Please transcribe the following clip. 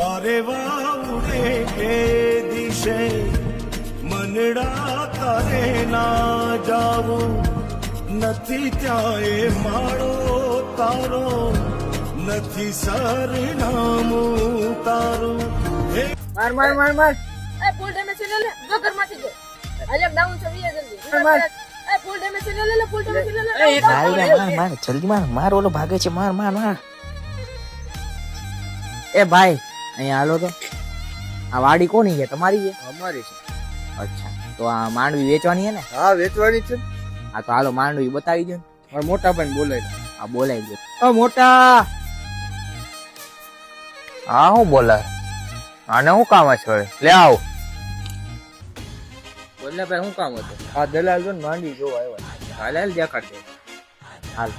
અરે વાઉડે કે દિશે મનડા તારે ના જાવું નથી ત્યાં એ માળો તારો નથી સરનામું તારું માર માર માર માર એ ફૂલ ડેમેજ લે લે જો ઘરમાંથી જો આજે ડાઉન છે વીએ જલ્દી માર. એ ફૂલ ડેમેજ લે લે ફૂલ ડેમેજ લે એ એક લે માર માર જલ્દી માર માર ઓલો ભાગે છે માર માર માર એ ભાઈ અહીંયા હાલો તો આ વાડી કોની છે તમારી છે અમારી છે. અચ્છા તો આ માંડવી વેચવાની છે ને હા વેચવાની છે. હા તો હાલો માંડવી બતાવી દો ને. મારા મોટા ભાઈ બોલાય. હા બોલાવી દો ઓ મોટા હા હું બોલાય આને શું કામ છે વળી? લે આવ બોલે ભાઈ શું કામ હતું આ દલાલ જો ને માંડી જોવા આવ્યા. હાલ હાલ દેખાડ દે હાલ